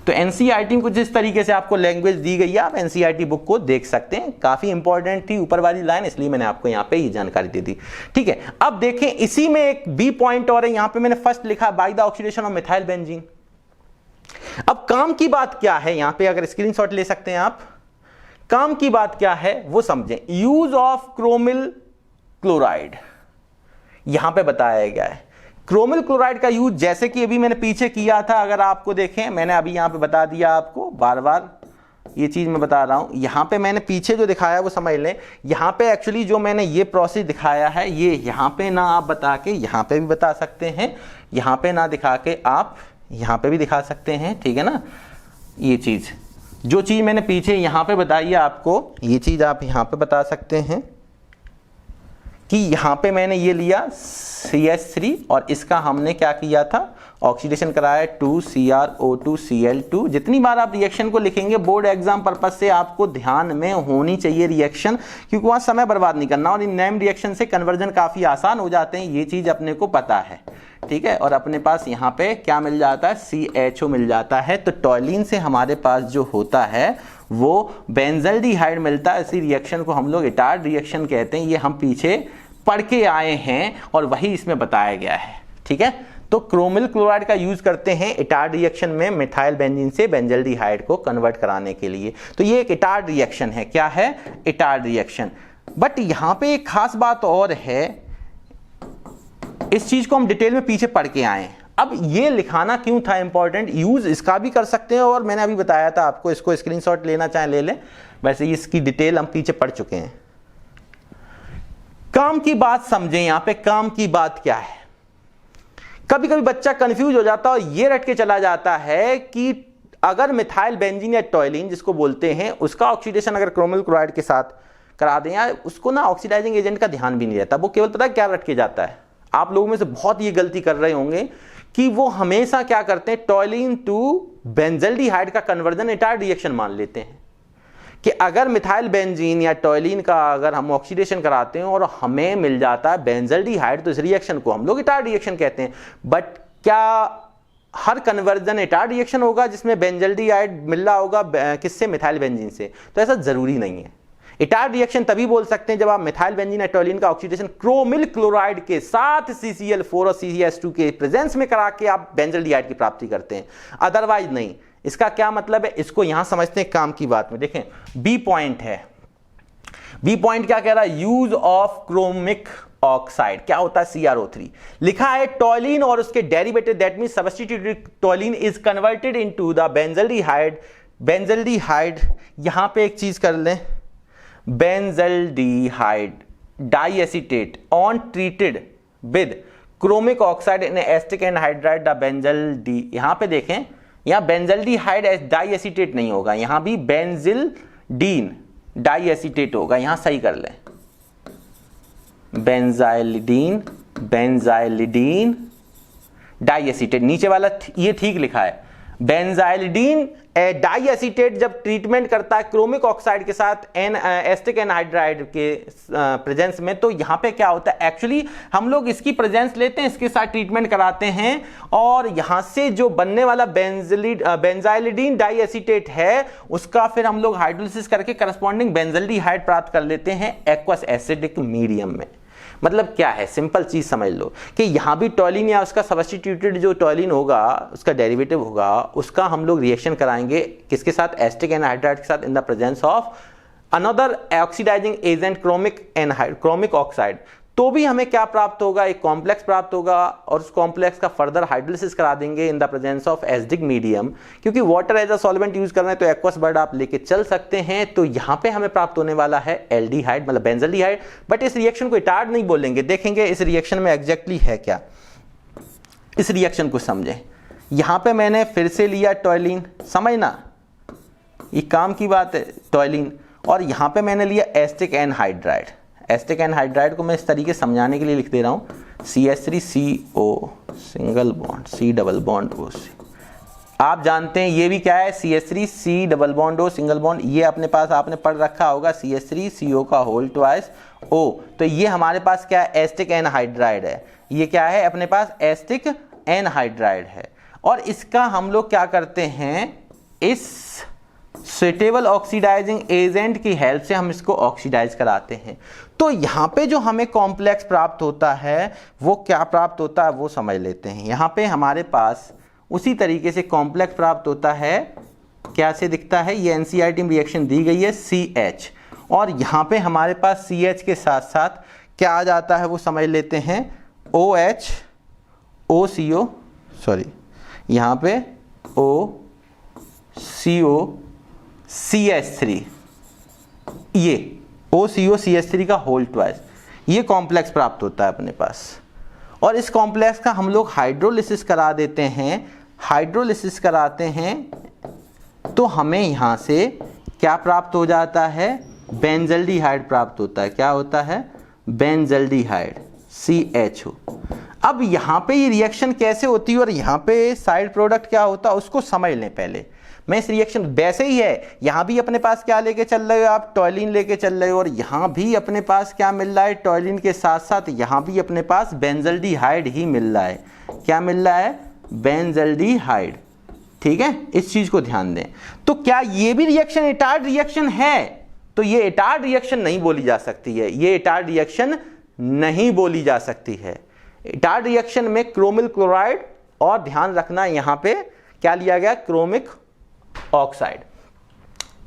तो एनसीईआरटी में कुछ इस तरीके से आपको लैंग्वेज दी गई है, आप एनसीईआरटी बुक को देख सकते हैं। काफी इंपॉर्टेंट थी ऊपर वाली लाइन, इसलिए मैंने आपको यहाँ पे ये जानकारी दे दी। ठीक है, अब देखें इसी में एक बी पॉइंट और है। यहाँ पे मैंने फर्स्ट लिखा by the oxidation of methyl benzene. अब काम की बात क्या है, यहाँ पे अगर स्क्रीनशॉट ले सकते हैं आप, काम की बात क्या है वो समझें। यूज ऑफ क्रोमिल क्लोराइड यहां पे बताया गया है। क्रोमिल क्लोराइड का यूज जैसे कि अभी मैंने पीछे किया था, अगर आपको देखें, मैंने अभी यहां पे बता दिया आपको बार बार, ये चीज़ मैं बता रहा हूँ। यहाँ पे मैंने पीछे जो दिखाया वो समझ लें। यहाँ पे एक्चुअली जो मैंने ये प्रोसेस दिखाया है, ये यहाँ पे ना आप बता के यहाँ पे भी बता सकते हैं, यहाँ पे ना दिखा के आप यहाँ पे भी दिखा सकते हैं, ठीक है ना। ये चीज़ जो चीज़ मैंने पीछे यहाँ पे बताई है आपको, ये चीज़ आप यहाँ पे बता सकते हैं कि यहाँ पे मैंने ये लिया CH3 और इसका हमने क्या किया था, ऑक्सीडेशन कराया 2CrO2Cl2। जितनी बार आप रिएक्शन को लिखेंगे बोर्ड एग्जाम पर्पज से आपको ध्यान में होनी चाहिए रिएक्शन, क्योंकि वहाँ समय बर्बाद नहीं करना और इन नेम रिएक्शन से कन्वर्जन काफ़ी आसान हो जाते हैं, ये चीज़ अपने को पता है, ठीक है। और अपने पास यहाँ पे क्या मिल जाता है, CHO मिल जाता है। तो टॉयलीन से हमारे पास जो होता है वो बेंजल्डिहाइड मिलता है। इसी रिएक्शन को हम लोग इटार्ड रिएक्शन कहते हैं। ये हम पीछे पढ़ के आए हैं और वही इसमें बताया गया है, ठीक है। तो क्रोमिल क्लोराइड का यूज करते हैं इटार्ड रिएक्शन में मिथाइल बेंजीन से बेंजल्डिहाइड को कन्वर्ट कराने के लिए। तो ये एक इटार्ड रिएक्शन है। क्या है, इटार्ड रिएक्शन। बट यहां पे एक खास बात और है, इस चीज को हम डिटेल में पीछे पढ़ के आए। अब ये लिखाना क्यों था इंपॉर्टेंट, यूज इसका भी कर सकते हैं और मैंने अभी बताया था आपको, इसको स्क्रीनशॉट लेना चाहे ले लें, वैसे इसकी डिटेल हम पीछे पढ़ चुके हैं। काम की बात समझें, यहां पे काम की बात क्या है। कभी कभी बच्चा कंफ्यूज हो जाता है और ये रट के चला जाता है कि अगर मिथाइल बेंजीन या टॉयलीन जिसको बोलते हैं उसका ऑक्सीडेशन अगर क्रोमिल क्लोराइड के साथ करा दें, या उसको ना ऑक्सीडाइजिंग एजेंट का ध्यान भी नहीं रहता, वो केवल पता है क्या रट के जाता है। आप लोगों में से बहुत ये गलती कर रहे होंगे कि वो हमेशा क्या करते हैं, टॉयलीन टू बेंजल्डिहाइड का कन्वर्जन इटार्ड रिएक्शन मान लेते हैं कि अगर मिथाइल बेंजीन या टॉयलीन का अगर हम ऑक्सीडेशन कराते हैं और हमें मिल जाता है बेंजल्डिहाइड, तो इस रिएक्शन को हम लोग इटार्ड रिएक्शन कहते हैं। बट क्या हर कन्वर्जन इटार्ड रिएक्शन होगा जिसमें बेंजल्डिहाइड मिल रहा होगा किससे, मिथाइल बेंजीन से? तो ऐसा जरूरी नहीं है। इटार्ड रिएक्शन तभी बोल सकते हैं जब आप मिथाइल बेंजीन या टॉयलीन का ऑक्सीडेशन क्रोमिल क्लोराइड के साथ CCl4 और CH2 के प्रेजेंस में करा के आप बेंजल्डिहाइड की प्राप्ति करते हैं, अदरवाइज नहीं। इसका क्या मतलब है, इसको यहां समझते हैं काम की बात में। देखें बी पॉइंट है, बी पॉइंट क्या कह रहा है, यूज ऑफ क्रोमिक ऑक्साइड। क्या होता है, CrO3 लिखा है। टॉयलीन और उसके derivative that means substituted toluene is converted into the benzaldehyde. Benzaldehyde यहां पे एक चीज कर लें, benzaldehyde diacetate on treated with chromic oxide in acetic anhydride the benzaldehyde. यहां पे देखें, यहां बेंजल्डिहाइड डाइएसीटेट नहीं होगा, यहां भी बेंजिल्डीन डाइएसीटेट होगा। यहां सही कर लें, बेंजाइलिडीन, बेंजाइलिडीन डाइएसीटेट, नीचे वाला ये ठीक लिखा है। बेंजाइलिडीन डाइएसीटेट जब ट्रीटमेंट करता है क्रोमिक ऑक्साइड के साथ एस्टिक एनहाइड्राइड के प्रेजेंस में, तो यहां पे क्या होता है, एक्चुअली हम लोग इसकी प्रेजेंस लेते हैं, इसके साथ ट्रीटमेंट कराते हैं और यहां से जो बनने वाला बेंजाइलिडीन डाइएसीटेट है उसका फिर हम लोग हाइड्रोलिसिस करके करस्पॉन्डिंग बेंजल्डिहाइड प्राप्त कर लेते हैं एक्वस एसिडिक मीडियम में। मतलब क्या है, सिंपल चीज समझ लो कि यहां भी टॉयलीन या उसका सब्स्टिट्यूटेड जो टॉयलीन होगा उसका डेरिवेटिव होगा, उसका हम लोग रिएक्शन कराएंगे किसके साथ, एस्टिक एनहाइड्राइड के साथ in the presence of another oxidizing agent chromic oxide. तो भी हमें क्या प्राप्त होगा, एक कॉम्प्लेक्स प्राप्त होगा और उस कॉम्प्लेक्स का फर्दर हाइड्रोलिसिस करा देंगे in the presence of acidic medium. क्योंकि water as a solvent use कर रहे हैं तो एक्वस वर्ड आप लेके चल सकते हैं। तो यहां पे हमें प्राप्त होने वाला है एल्डिहाइड, मतलब बेंजल्डिहाइड। बट इस रिएक्शन को इटार्ड नहीं बोलेंगे, देखेंगे इस रिएक्शन में एग्जैक्टली है क्या। इस रिएक्शन को समझें, यहां पे मैंने फिर से लिया टॉयलीन, समझना ये काम की बात है, टॉयलीन, और यहां पे मैंने लिया एस्टिक एनहाइड्राइड। एस्टिक एनहाइड्राइड को मैं इस तरीके समझाने के लिए लिख दे रहा हूं, CH3CO single bond C double bond O। आप जानते हैं ये भी क्या है, CH3C double bond O single bond. ये अपने पास आपने पढ़ रखा होगा CH3CO का होल ट्वाइस O। तो ये हमारे पास क्या है, एस्टिक एनहाइड्राइड है। ये क्या है अपने पास, एस्टिक एनहाइड्राइड है। और इसका हम लोग क्या करते हैं, इस सुटेबल ऑक्सीडाइजिंग एजेंट की हेल्प से हम इसको ऑक्सीडाइज कराते हैं। तो यहां पे जो हमें कॉम्प्लेक्स प्राप्त होता है वो क्या प्राप्त होता है वो समझ लेते हैं। यहां पे हमारे पास उसी तरीके से कॉम्प्लेक्स प्राप्त होता है, क्या से दिखता है, ये NCERT में रिएक्शन दी गई है CH, और यहां पे हमारे पास CH के साथ साथ क्या आ जाता है वो समझ लेते हैं, OH OCO, सॉरी यहां पे OCO CH3, ये OCO-CH3 का होल ट्वाइस, ये कॉम्प्लेक्स प्राप्त होता है अपने पास। और इस कॉम्प्लेक्स का हम लोग हाइड्रोलिसिस करा देते हैं। हाइड्रोलिसिस कराते हैं तो हमें यहाँ से क्या प्राप्त हो जाता है? बेंजल्डिहाइड प्राप्त होता है। क्या होता है? Benzaldehyde, CHO। अब यहाँ पे ये रिएक्शन कैसे होती है और यहाँ पे साइड प्रोडक्ट क्या होता है उसको समझ लें पहले। मैं इस रिएक्शन वैसे ही है, यहाँ भी अपने पास क्या लेके चल रहे हो आप? टॉयलिन लेके चल रहे हो, और यहाँ भी अपने पास क्या मिल रहा है? टॉयलिन के साथ साथ यहाँ भी अपने पास बेंजल्डिहाइड ही मिल रहा है। क्या मिल रहा है? बेंजल्डिहाइड। ठीक है, इस चीज को ध्यान दें। तो क्या ये भी रिएक्शन इटार्ड रिएक्शन है? तो ये इटार्ड रिएक्शन नहीं बोली जा सकती है, ये इटार्ड रिएक्शन नहीं बोली जा सकती है। इटार्ड रिएक्शन में क्रोमिल क्लोराइड और ध्यान रखना यहां पे क्या लिया गया? Chromic oxide.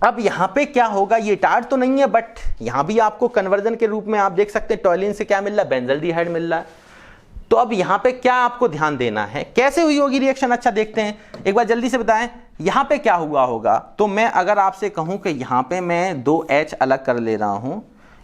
अब यहां पे क्या होगा? ये इटार्ड तो नहीं है, बट यहां भी आपको कन्वर्जन के रूप में आप देख सकते हैं टॉयलिन से क्या मिल रहा है? बेंजल्डिहाइड मिल रहा है। तो अब यहां पे क्या आपको ध्यान देना है? कैसे हुई होगी रिएक्शन? अच्छा देखते हैं, एक बार जल्दी से बताएं यहां पे क्या हुआ होगा। तो मैं अगर आपसे कहूं कि यहां पे मैं 2 H अलग कर ले रहा हूं,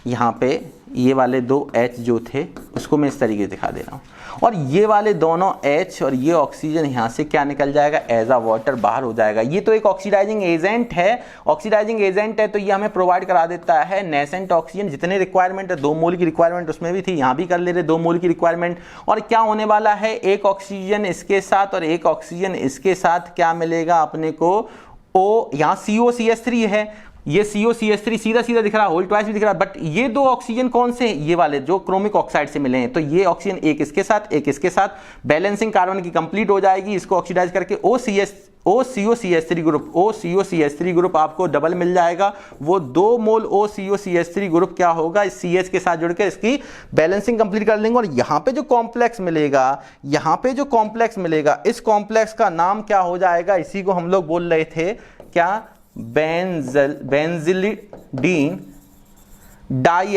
यहाँ पे ये वाले 2 H जो थे उसको मैं इस तरीके से दिखा दे रहा हूँ, और ये वाले दोनों H और ये ऑक्सीजन यहाँ से क्या निकल जाएगा? एज अ वाटर बाहर हो जाएगा। ये तो एक ऑक्सीडाइजिंग एजेंट है, ऑक्सीडाइजिंग एजेंट है, तो ये हमें प्रोवाइड करा देता है नेसेंट ऑक्सीजन। जितने रिक्वायरमेंट है, 2 मोल की रिक्वायरमेंट उसमें भी थी, यहाँ भी कर ले रहे 2 मोल की रिक्वायरमेंट। और क्या होने वाला है? एक ऑक्सीजन इसके साथ और एक ऑक्सीजन इसके साथ क्या मिलेगा अपने को? O, यहाँ COCH3 है, ये COCH3 सीधा सीधा दिख रहा है, होल ट्वाइस भी दिख रहा है, बट ये 2 ऑक्सीजन कौन से हैं? ये वाले जो क्रोमिक ऑक्साइड से मिले हैं। तो ये ऑक्सीजन एक इसके साथ एक इसके साथ, बैलेंसिंग कार्बन की कंप्लीट हो जाएगी। इसको ऑक्सीडाइज करके OCO-CH3 ग्रुप, OCO-CH3 ग्रुप आपको डबल मिल जाएगा। वो 2 मोल OCO-CH3 ग्रुप क्या होगा? इस CH के साथ जुड़ के इसकी बैलेंसिंग कंप्लीट कर लेंगे। और यहाँ पे जो कॉम्प्लेक्स मिलेगा, यहाँ पे जो कॉम्प्लेक्स मिलेगा, इस कॉम्प्लेक्स का नाम क्या हो जाएगा? इसी को हम लोग बोल रहे थे क्या? Benzylidene die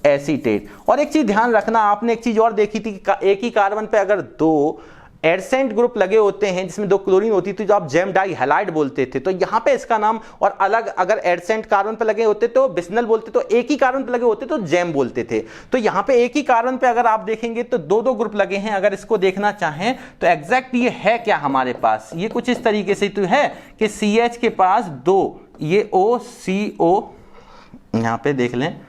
acetate. और एक चीज ध्यान रखना, आपने एक चीज और देखी थी कि एक ही कार्बन पे अगर 2 एडसेंट ग्रुप लगे होते हैं जिसमें 2 क्लोरीन होती थी, जो आप जेम डाई हैलाइड बोलते थे, तो यहां पे इसका नाम, और अलग अगर एडसेंट कार्बन पे लगे होते तो बिस्नल बोलते, तो एक ही कार्बन पे लगे होते तो जेम बोलते थे। तो यहां पे एक ही कार्बन पे अगर आप देखेंगे तो 2-2 ग्रुप लगे हैं। अगर इसको देखना चाहें तो एग्जैक्ट ये है क्या हमारे पास? ये कुछ इस तरीके से तो है कि CH के पास 2, ये OCO, यहां पे देख लें,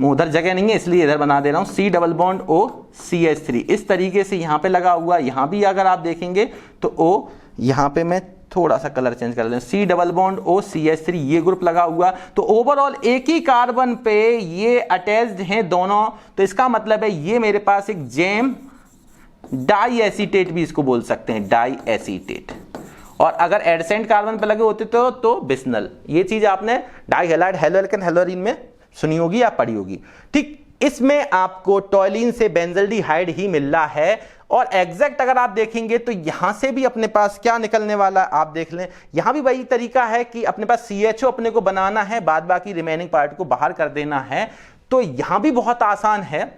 उधर जगह नहीं है इसलिए इधर बना दे रहा हूं, C डबल बॉन्ड OCH3 इस तरीके से यहां पे लगा हुआ। यहां भी अगर आप देखेंगे तो O, यहां पे मैं थोड़ा सा कलर चेंज कर लें, C डबल बॉन्ड OCH3 ये ग्रुप लगा हुआ। तो ओवरऑल एक ही कार्बन पे ये अटैच्ड हैं दोनों। तो इसका मतलब है ये मेरे पास एक जेम डाई एसीटेट भी इसको बोल सकते हैं, डाई एसीटेट। और अगर एडसेंट कार्बन पे लगे होते तो बिस्नल। ये चीज आपने डाई हैलाइड हेलोएल्केन हेलोरीन में सुनी होगी या पढ़ी होगी। ठीक, इसमें आपको टॉयलिन से बेंजल्डिहाइड ही मिल रहा है। और एग्जैक्ट अगर आप देखेंगे तो यहां से भी अपने पास क्या निकलने वाला है आप देख लें। यहां भी वही तरीका है कि अपने पास CHO अपने को बनाना है, बाद बाकी रिमेनिंग पार्ट को बाहर कर देना है। तो यहां भी बहुत आसान है,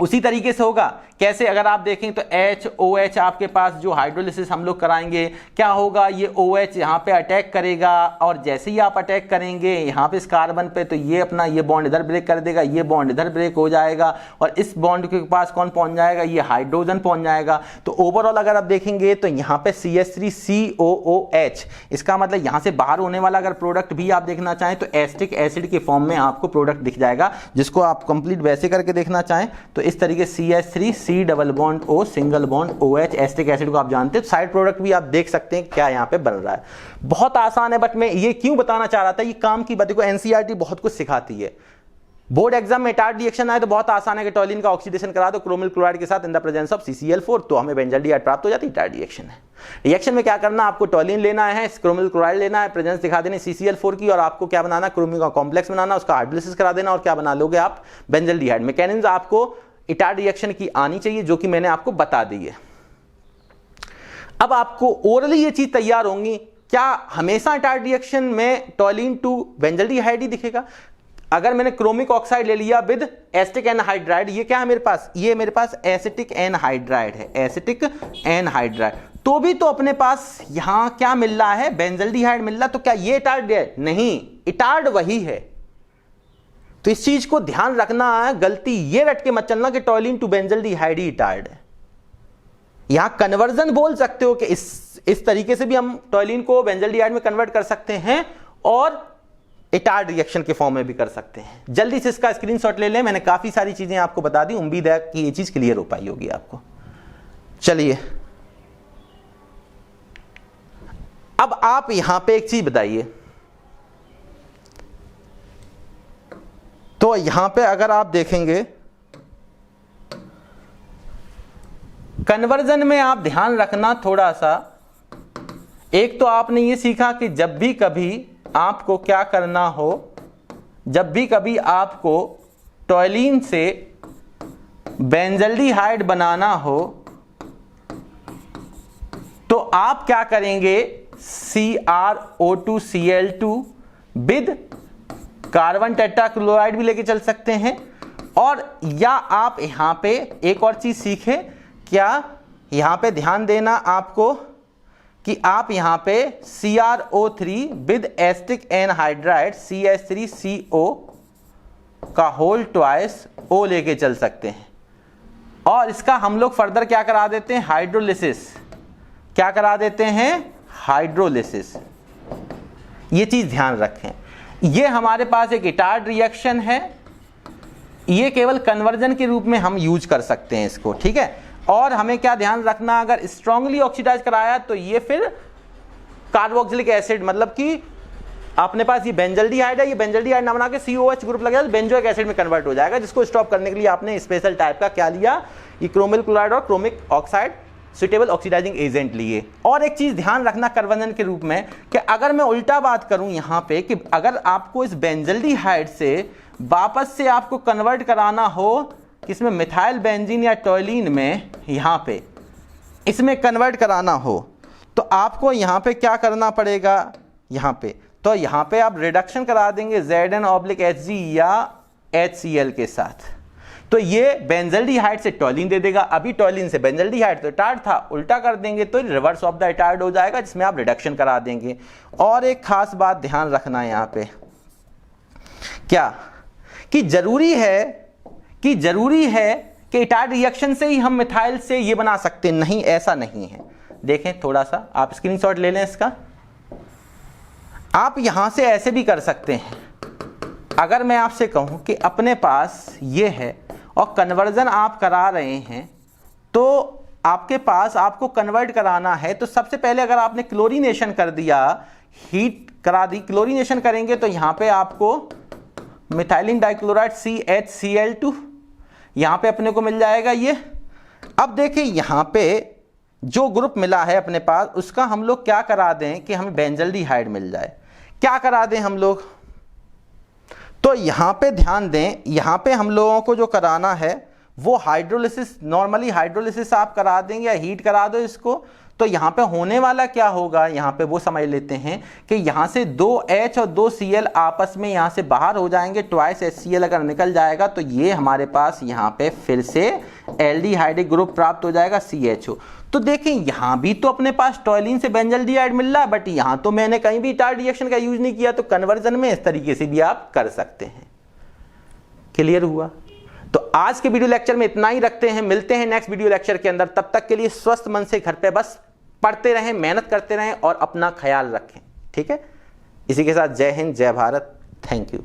उसी तरीके से होगा। कैसे? अगर आप देखें तो HOH आपके पास जो हाइड्रोलिसिस हम लोग कराएंगे, क्या होगा? ये OH यहाँ पे अटैक करेगा, और जैसे ही आप अटैक करेंगे यहाँ पे इस कार्बन पे, तो ये अपना ये बॉन्ड इधर ब्रेक कर देगा, ये बॉन्ड इधर ब्रेक हो जाएगा, और इस बॉन्ड के पास कौन पहुंच जाएगा? ये हाइड्रोजन पहुंच जाएगा। तो ओवरऑल अगर आप देखेंगे तो यहाँ पे CH3COOH, इसका मतलब यहाँ से बाहर होने वाला अगर प्रोडक्ट भी आप देखना चाहें तो एसिटिक एसिड के फॉर्म में आपको प्रोडक्ट दिख जाएगा। जिसको आप कंप्लीट वैसे करके देखना चाहें तो इस तरीके CH3 C double bond O single bond OH, acetic acid को आप जानते हैं। साइड प्रोडक्ट भी आप देख सकते हैं क्या यहाँ पे बन रहा है। बहुत आसान है, बट मैं ये क्यों बताना चाह रहा था, ये काम की बात को NCERT बहुत कुछ सिखाती है। बोर्ड एग्जाम में इटार्ड रिएक्शन आए तो बहुत आसान है कि टॉयलिन का ऑक्सीडेशन करा दो क्रोमिल क्लोराइड के साथ in the presence of CCl4, तो हमें बेंजल्डिहाइड प्राप्त हो जाती है। इटार्ड रिएक्शन है। रिएक्शन में क्या करना, आपको टॉयलिन लेना है, क्रोमिल क्लोराइड लेना है, प्रेजेंस दिखा देनी CCl4 की, और आपको क्या बनाना, क्रोमिल का कॉम्प्लेक्स बनाना, उसका हाइड्रोलिसिस करा देना, और क्या बना लोगे आप? बेंजल्डिहाइड। मैकेनिज्म आपको इटार्ड रिएक्शन की आनी चाहिए, जो कि मैंने आपको बता दी है। अब आपको ओरली ये चीज तैयार होंगी, क्या हमेशा इटार्ड रिएक्शन में टॉयलिन टू बेंजल्डिहाइड ही दिखेगा? अगर मैंने क्रोमिक ऑक्साइड ले लिया विद एसिटिक एनहाइड्राइड, ये क्या है मेरे पास, ये मेरे पास एसिटिक एनहाइड्राइड है, एसिटिक एनहाइड्राइड, तो भी तो अपने पास यहां क्या मिल रहा है, बेंजल्डिहाइड मिल रहा, तो क्या ये इटार्ड है, नहीं, इटार्ड वही है। तो इस चीज को ध्यान रखना है, गलती ये रट के मत चलना कि टॉयलिन टू बेंजल्डिहाइड ही इटार्ड है। यहां कन्वर्जन बोल सकते हो कि इस तरीके से भी हम टॉयलिन को बेंजल्डिहाइड में कन्वर्ट कर सकते हैं और इटार्ड रिएक्शन के फॉर्म में भी कर सकते हैं। जल्दी से इसका स्क्रीनशॉट ले लें, मैंने काफी सारी चीजें आपको बता दी, उम्मीद है कि ये चीज क्लियर हो पाई होगी आपको। चलिए अब आप यहां पे एक चीज बताइए, तो यहां पे अगर आप देखेंगे कन्वर्जन में आप ध्यान रखना थोड़ा सा, एक तो आपने ये सीखा कि जब भी कभी आपको क्या करना हो, जब भी कभी आपको टॉयलिन से बेंजल्डिहाइड बनाना हो तो आप क्या करेंगे, CrO2Cl2 विद कार्बन टेट्राक्लोराइड भी लेके चल सकते हैं। और या आप यहां पे एक और चीज सीखे, क्या यहां पे ध्यान देना आपको कि आप यहां पे CrO3 with acetic anhydride CH3CO का होल ट्वाइस O लेके चल सकते हैं। और इसका हम लोग फर्दर क्या करा देते हैं, हाइड्रोलिसिस, क्या करा देते हैं, हाइड्रोलिसिस। ये चीज ध्यान रखें, ये हमारे पास एक इटार्ड रिएक्शन है, ये केवल कन्वर्जन के रूप में हम यूज कर सकते हैं इसको, ठीक है। और हमें क्या ध्यान रखना, अगर स्ट्रांगली ऑक्सीडाइज कराया तो ये फिर कार्बोक्सिलिक एसिड, मतलब कि अपने पास ये बेंजल्डिहाइड है, ये बेंजल्डिहाइड ना बना के COH ग्रुप लगेगा तो बेंजोइक एसिड में कन्वर्ट हो जाएगा, जिसको स्टॉप करने के लिए आपने स्पेशल टाइप का क्या लिया, ये क्रोमिल क्लोराइड और chromic oxide suitable oxidizing agent लिए। और एक चीज ध्यान रखना कन्वर्जन के रूप में कि अगर मैं उल्टा बात करूं यहां पे कि अगर आपको इस बेंजल्डिहाइड से वापस से आपको कन्वर्ट कराना हो किसमें, मिथाइल बेंजीन या टॉयलिन में, यहां पे इसमें कन्वर्ट कराना हो तो आपको यहां पे क्या करना पड़ेगा, यहां पे तो यहां पे आप रिडक्शन करा देंगे Zn/Hg या HCl के साथ, तो ये बेंजल्डिहाइड से टॉयलिन दे देगा। अभी टॉयलिन से बेंजल्डिहाइड तो इटार्ड था, उल्टा कर देंगे तो रिवर्स ऑफ द इटार्ड हो जाएगा, जिसमें आप रिडक्शन करा देंगे। और एक खास बात ध्यान रखना यहां पे क्या, कि जरूरी है कि इटार्ड रिएक्शन से ही हम मिथाइल से ये बना सकते, नहीं, ऐसा नहीं है। देखें थोड़ा सा, आप स्क्रीनशॉट ले लें इसका, आप यहां से ऐसे भी कर सकते हैं। अगर मैं आपसे कहूं कि अपने पास ये है और कन्वर्जन आप करा रहे हैं, तो आपके पास आपको कन्वर्ट कराना है, तो सबसे पहले अगर आपने क्लोरीनेशन कर दिया, हीट करा दी, क्लोरीनेशन करेंगे तो यहां पे आपको मिथाइलिन डाइक्लोराइड CHCl2 यहां पे अपने को मिल जाएगा ये। अब देखिए यहां पे जो ग्रुप मिला है अपने पास, उसका हम लोग क्या करा दें कि हमें बेंजल्डिहाइड मिल जाए, क्या करा दें हम लोग, तो यहां पे ध्यान दें, यहां पे हम लोगों को जो कराना है वो हाइड्रोलिसिस, नॉर्मली हाइड्रोलिसिस आप करा देंगे या हीट करा दो इसको, तो यहां पे होने वाला क्या होगा, यहां पे वो समझ लेते हैं कि यहां से 2H और 2Cl आपस में यहां से बाहर हो जाएंगे, ट्वाइस HCl अगर निकल जाएगा तो ये हमारे पास यहां पे फिर से एल्डिहाइडिक ग्रुप प्राप्त हो जाएगा CHO। तो देखें यहां भी तो अपने पास टॉयलिन से बेंजल्डिहाइड मिल रहा है, बट यहां तो मैंने कहीं भी इटार्ड रिएक्शन का यूज नहीं किया, तो कन्वर्जन में इस तरीके से भी आप कर सकते हैं। क्लियर हुआ? तो आज के वीडियो लेक्चर में इतना ही रखते हैं, मिलते हैं नेक्स्ट वीडियो लेक्चर के अंदर। तब तक के लिए स्वस्थ मन से घर पे बस पढ़ते रहें, मेहनत करते रहें और अपना ख्याल रखें, ठीक है। इसी के साथ जय हिंद, जय भारत, थैंक यू।